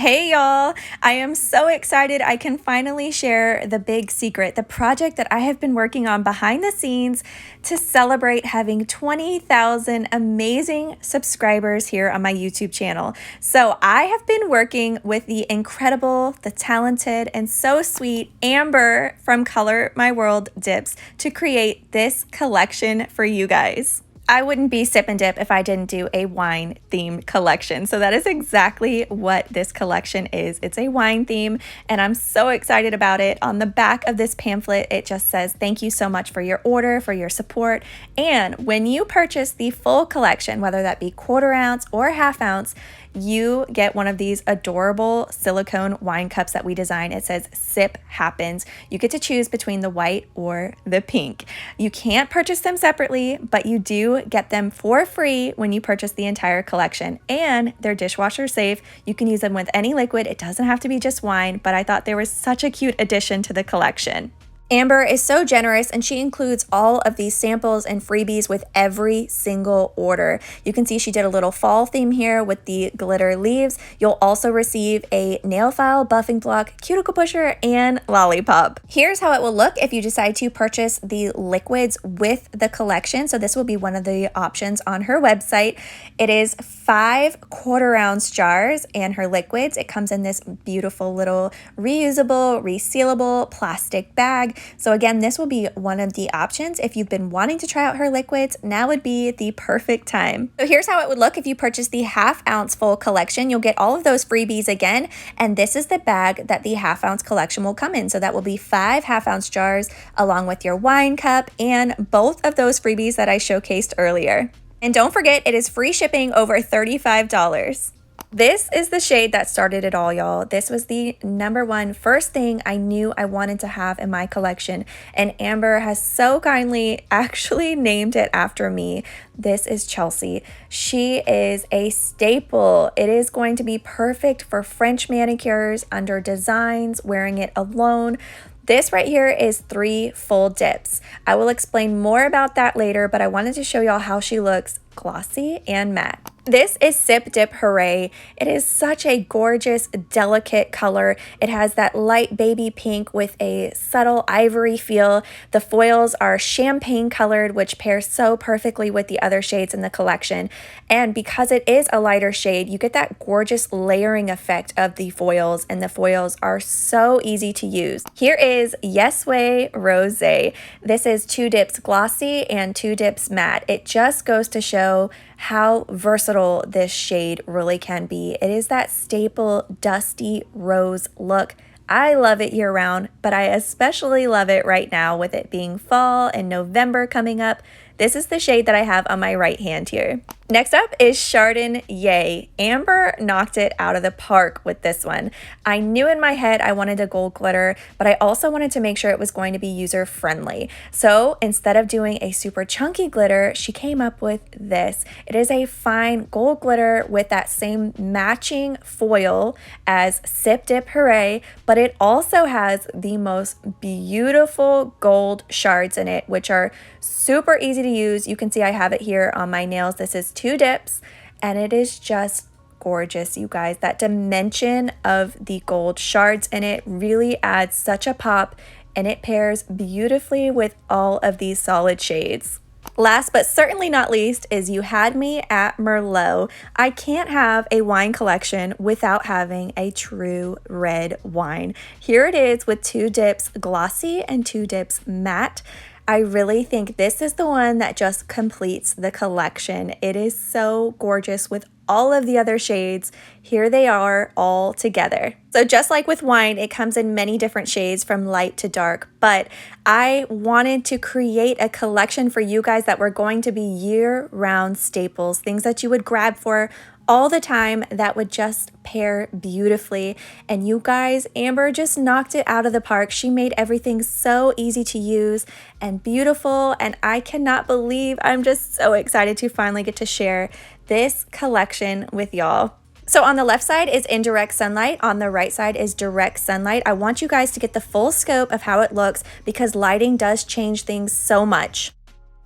Hey y'all! I am so excited I can finally share the big secret, the project that I have been working on behind the scenes to celebrate having 20,000 amazing subscribers here on my YouTube channel. So I have been working with the incredible, the talented, and so sweet Amber from Color My World Dips to create this collection for you guys. I wouldn't be Sip and Dip if I didn't do a wine themed collection. So that is exactly what this collection is. It's a wine theme and I'm so excited about it. On the back of this pamphlet, it just says, thank you so much for your order, for your support. And when you purchase the full collection, whether that be 1/4 ounce or 1/2 ounce, you get one of these adorable silicone wine cups that we design. It says Sip Happens. You get to choose between the white or the pink. You can't purchase them separately, but you do get them for free when you purchase the entire collection. And they're dishwasher safe. You can use them with any liquid. It doesn't have to be just wine, but I thought they were such a cute addition to the collection. Amber is so generous and she includes all of these samples and freebies with every single order. You can see she did a little fall theme here with the glitter leaves. You'll also receive a nail file, buffing block, cuticle pusher, and lollipop. Here's how it will look if you decide to purchase the liquids with the collection. So this will be one of the options on her website. It is 5 1/4 ounce jars and her liquids. It comes in this beautiful little reusable, resealable plastic bag. So again, this will be one of the options. If you've been wanting to try out her liquids, now would be the perfect time. So here's how it would look if you purchase the 1/2 ounce full collection. You'll get all of those freebies again, and this is the bag that the 1/2 ounce collection will come in. So that will be 5 1/2 ounce jars along with your wine cup and both of those freebies that I showcased earlier. And don't forget, it is free shipping over $35. This is the shade that started it all, y'all. This was the #1 first thing I knew I wanted to have in my collection, and Amber has so kindly actually named it after me. This is Chelsea. She is a staple. It is going to be perfect for French manicures, under designs, wearing it alone. This right here is 3 full dips. I will explain more about that later, but I wanted to show y'all how she looks glossy and matte. This is Sip Dip Hooray. It is such a gorgeous, delicate color. It has that light baby pink with a subtle ivory feel. The foils are champagne colored, which pairs so perfectly with the other shades in the collection. And because it is a lighter shade, you get that gorgeous layering effect of the foils, and the foils are so easy to use. Here is Yes Way Rosé. This is 2 dips glossy and 2 dips matte. It just goes to show how versatile this shade really can be. It is that staple dusty rose look. I love it year round, but I especially love it right now with it being fall and November coming up. This is the shade that I have on my right hand here. Next up is Chardonnay. Amber knocked it out of the park with this one. I knew in my head I wanted a gold glitter, but I also wanted to make sure it was going to be user friendly. So instead of doing a super chunky glitter, she came up with this. It is a fine gold glitter with that same matching foil as Sip Dip Hooray, but it also has the most beautiful gold shards in it, which are super easy to use. You can see I have it here on my nails. This is 2 dips and it is just gorgeous, you guys. That dimension of the gold shards in it really adds such a pop, and it pairs beautifully with all of these solid shades. Last but certainly not least is You Had Me at Merlot. I can't have a wine collection without having a true red wine. Here it is with 2 dips glossy and 2 dips matte. I really think this is the one that just completes the collection. It is so gorgeous with all of the other shades. Here they are all together. So just like with wine, it comes in many different shades from light to dark, but I wanted to create a collection for you guys that were going to be year-round staples, things that you would grab for all the time that would just pair beautifully. And you guys, Amber just knocked it out of the park. She made everything so easy to use and beautiful, and I cannot believe I'm just so excited to finally get to share this collection with y'all. So on the left side is indirect sunlight, on the right side is direct sunlight. I want you guys to get the full scope of how it looks because lighting does change things so much.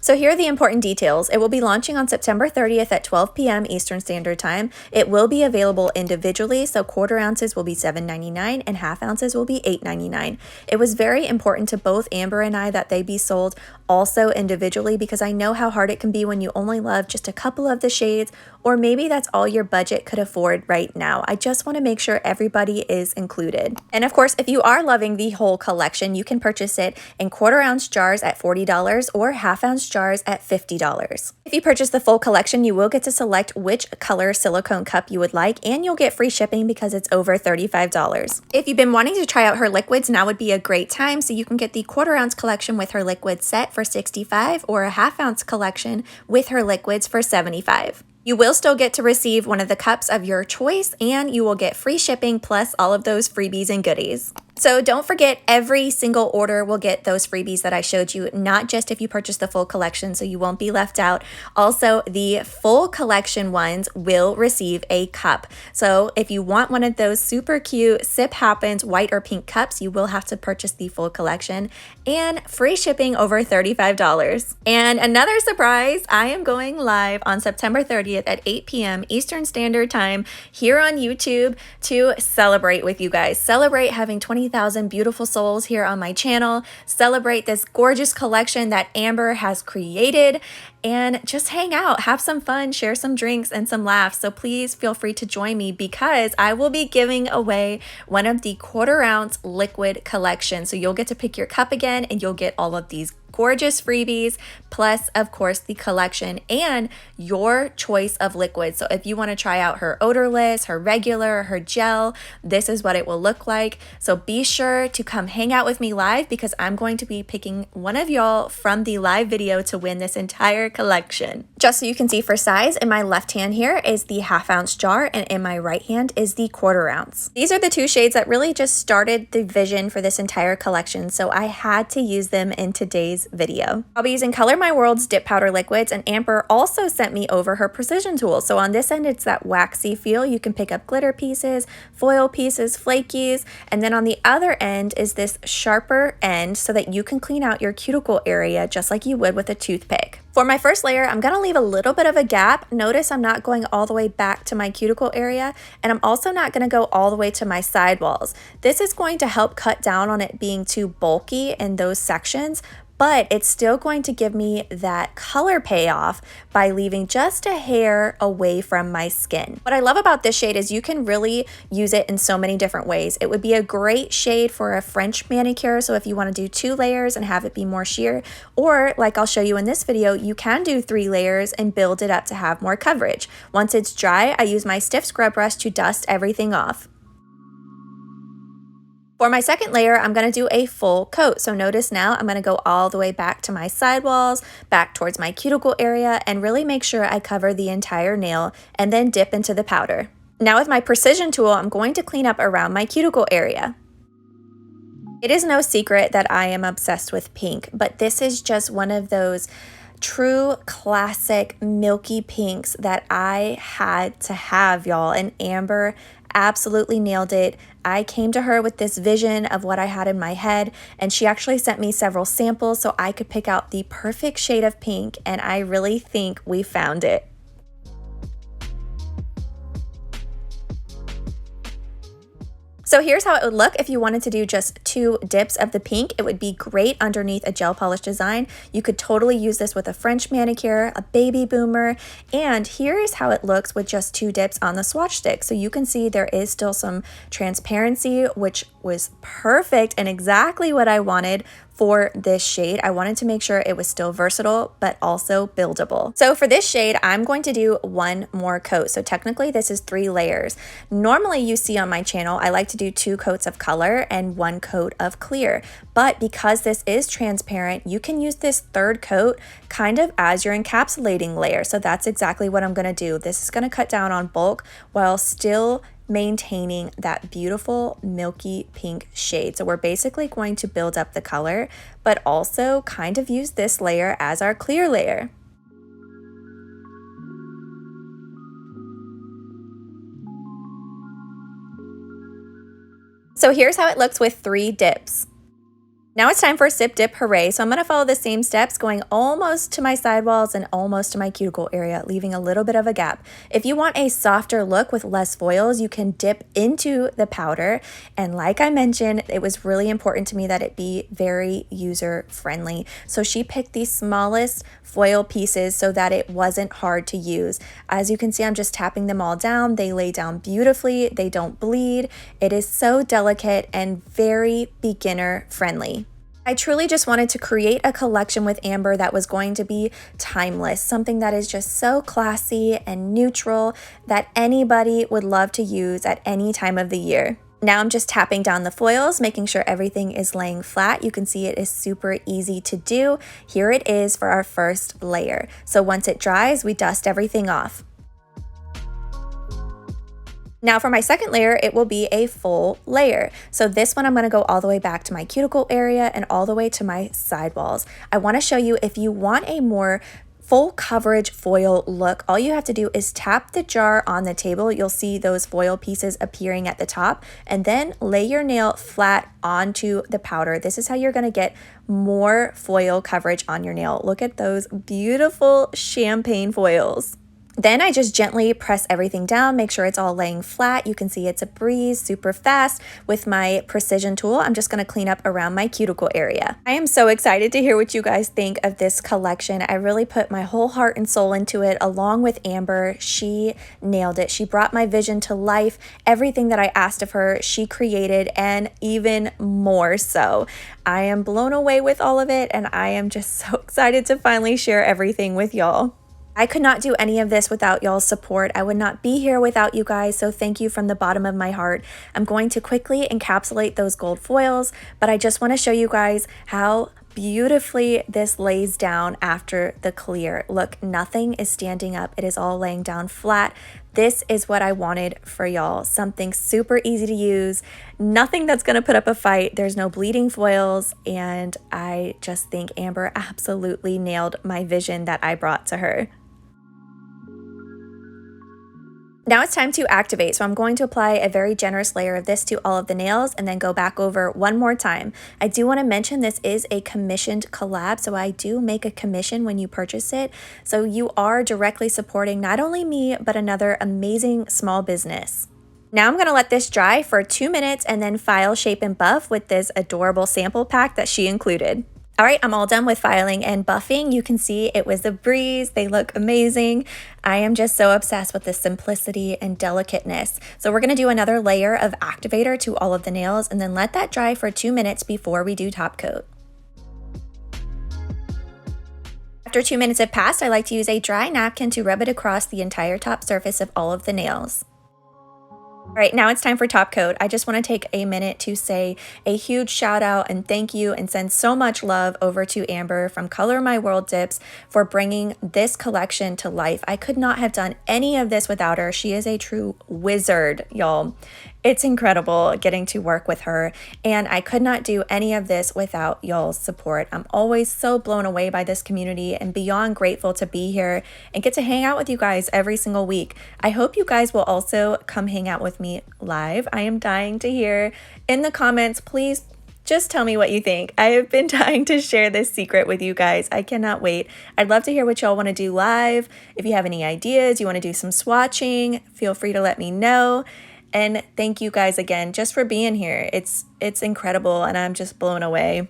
So here are the important details. It will be launching on September 30th at 12 p.m. Eastern Standard Time. It will be available individually, so quarter ounces will be $7.99 and half ounces will be $8.99. It was very important to both Amber and I that they be sold also individually because I know how hard it can be when you only love just a couple of the shades, or maybe that's all your budget could afford right now. I just want to make sure everybody is included. And of course, if you are loving the whole collection, you can purchase it in quarter ounce jars at $40 or half ounce jars at $50. If you purchase the full collection, you will get to select which color silicone cup you would like, and you'll get free shipping because it's over $35. If you've been wanting to try out her liquids, now would be a great time, so you can get the quarter ounce collection with her liquid set for $65 or a half ounce collection with her liquids for $75. You will still get to receive one of the cups of your choice, and you will get free shipping plus all of those freebies and goodies. So don't forget, every single order will get those freebies that I showed you, not just if you purchase the full collection, so you won't be left out. Also, the full collection ones will receive a cup. So if you want one of those super cute Sip Happens white or pink cups, you will have to purchase the full collection, and free shipping over $35. And another surprise, I am going live on September 30th at 8 p.m. Eastern Standard Time here on YouTube to celebrate with you guys. Celebrate having 20,000 beautiful souls here on my channel, celebrate this gorgeous collection that Amber has created, and just hang out, have some fun, share some drinks and some laughs. So please feel free to join me because I will be giving away one of the quarter ounce liquid collection. So you'll get to pick your cup again, and you'll get all of these gorgeous freebies, plus of course the collection and your choice of liquid. So if you want to try out her odorless, her regular, her gel, this is what it will look like. So be sure to come hang out with me live because I'm going to be picking one of y'all from the live video to win this entire collection. Just so you can see for size, in my left hand here is the half ounce jar, and in my right hand is the quarter ounce. These are the two shades that really just started the vision for this entire collection, so I had to use them in today's video. I'll be using Color My World's dip powder liquids, and Amber also sent me over her precision tool. So on this end, it's that waxy feel. You can pick up glitter pieces, foil pieces, flakies, and then on the other end is this sharper end so that you can clean out your cuticle area just like you would with a toothpick. For my first layer, I'm going to leave a little bit of a gap. Notice I'm not going all the way back to my cuticle area, and I'm also not going to go all the way to my sidewalls. This is going to help cut down on it being too bulky in those sections, but it's still going to give me that color payoff by leaving just a hair away from my skin. What I love about this shade is you can really use it in so many different ways. It would be a great shade for a French manicure, so if you want to do 2 layers and have it be more sheer, or like I'll show you in this video, you can do 3 layers and build it up to have more coverage. Once it's dry, I use my stiff scrub brush to dust everything off. For my second layer, I'm going to do a full coat. So notice now I'm going to go all the way back to my sidewalls, back towards my cuticle area, and really make sure I cover the entire nail and then dip into the powder. Now with my precision tool, I'm going to clean up around my cuticle area. It is no secret that I am obsessed with pink, but this is just one of those true classic milky pinks that I had to have, y'all, and Amber absolutely nailed it. I came to her with this vision of what I had in my head, and she actually sent me several samples so I could pick out the perfect shade of pink, and I really think we found it. So here's how it would look if you wanted to do just 2 dips of the pink. It would be great underneath a gel polish design. You could totally use this with a French manicure, a baby boomer, and here's how it looks with just 2 dips on the swatch stick. So you can see there is still some transparency, which was perfect and exactly what I wanted for this shade. I wanted to make sure it was still versatile, but also buildable. So for this shade, I'm going to do 1 more coat. So technically this is 3 layers. Normally you see on my channel, I like to do 2 coats of color and 1 coat of clear. But because this is transparent, you can use this 3rd coat kind of as your encapsulating layer. So that's exactly what I'm gonna do. This is gonna cut down on bulk while still maintaining that beautiful milky pink shade. So we're basically going to build up the color, but also kind of use this layer as our clear layer. So here's how it looks with 3 dips. Now it's time for Sip Dip Hooray. So I'm going to follow the same steps, going almost to my sidewalls and almost to my cuticle area, leaving a little bit of a gap. If you want a softer look with less foils, you can dip into the powder. And like I mentioned, it was really important to me that it be very user friendly. So she picked the smallest foil pieces so that it wasn't hard to use. As you can see, I'm just tapping them all down. They lay down beautifully. They don't bleed. It is so delicate and very beginner friendly. I truly just wanted to create a collection with Amber that was going to be timeless, something that is just so classy and neutral that anybody would love to use at any time of the year. Now I'm just tapping down the foils, making sure everything is laying flat. You can see it is super easy to do. Here it is for our first layer. So once it dries, we dust everything off. Now for my second layer, it will be a full layer. So this one, I'm gonna go all the way back to my cuticle area and all the way to my sidewalls. I wanna show you, if you want a more full coverage foil look, all you have to do is tap the jar on the table. You'll see those foil pieces appearing at the top, and then lay your nail flat onto the powder. This is how you're gonna get more foil coverage on your nail. Look at those beautiful champagne foils. Then I just gently press everything down, make sure it's all laying flat. You can see it's a breeze, super fast. With my precision tool, I'm just gonna clean up around my cuticle area. I am so excited to hear what you guys think of this collection. I really put my whole heart and soul into it, along with Amber. She nailed it. She brought my vision to life. Everything that I asked of her, she created, and even more so. I am blown away with all of it, and I am just so excited to finally share everything with y'all. I could not do any of this without y'all's support. I would not be here without you guys, so thank you from the bottom of my heart. I'm going to quickly encapsulate those gold foils, but I just want to show you guys how beautifully this lays down after the clear. Look, nothing is standing up. It is all laying down flat. This is what I wanted for y'all. Something super easy to use, nothing that's gonna put up a fight. There's no bleeding foils, and I just think Amber absolutely nailed my vision that I brought to her. Now it's time to activate, so I'm going to apply a very generous layer of this to all of the nails and then go back over one more time. I do want to mention this is a commissioned collab, so I do make a commission when you purchase it. So you are directly supporting not only me, but another amazing small business. Now I'm going to let this dry for 2 minutes and then file, shape, and buff with this adorable sample pack that she included. All right, I'm all done with filing and buffing. You can see it was a breeze. They look amazing. I am just so obsessed with the simplicity and delicateness. So we're gonna do another layer of activator to all of the nails and then let that dry for 2 minutes before we do top coat. After 2 minutes have passed, I like to use a dry napkin to rub it across the entire top surface of all of the nails. All right, now it's time for top coat. I just want to take a minute to say a huge shout out and thank you and send so much love over to Amber from Color My World Dips for bringing this collection to life. I could not have done any of this without her. She is a true wizard, y'all. It's incredible getting to work with her, and I could not do any of this without y'all's support. I'm always so blown away by this community and beyond grateful to be here and get to hang out with you guys every single week. I hope you guys will also come hang out with me live. I am dying to hear in the comments. Please just tell me what you think. I have been dying to share this secret with you guys. I cannot wait. I'd love to hear what y'all want to do live. If you have any ideas, you want to do some swatching, feel free to let me know. And thank you guys again just for being here. It's incredible, and I'm just blown away.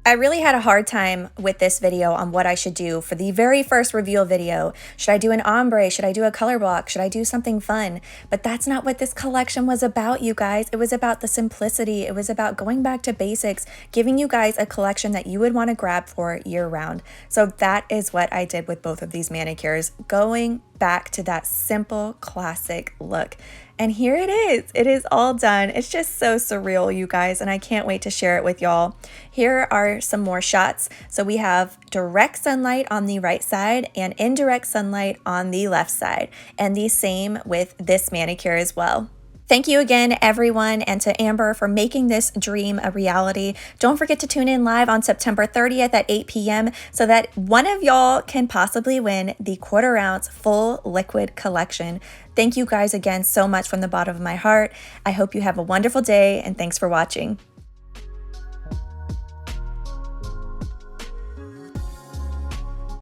I really had a hard time with this video on what I should do for the very first reveal video. Should I do an ombre? Should I do a color block? Should I do something fun? But that's not what this collection was about, you guys. It was about the simplicity. It was about going back to basics, giving you guys a collection that you would want to grab for year round. So that is what I did with both of these manicures, going back to that simple classic look. And here it is. It is all done. It's just so surreal, you guys, and I can't wait to share it with y'all. Here are some more shots. So we have direct sunlight on the right side and indirect sunlight on the left side, and the same with this manicure as well. Thank you again, everyone, and to Amber for making this dream a reality. Don't forget to tune in live on September 30th at 8 p.m. so that one of y'all can possibly win the quarter ounce full liquid collection. Thank you guys again so much from the bottom of my heart. I hope you have a wonderful day, and thanks for watching.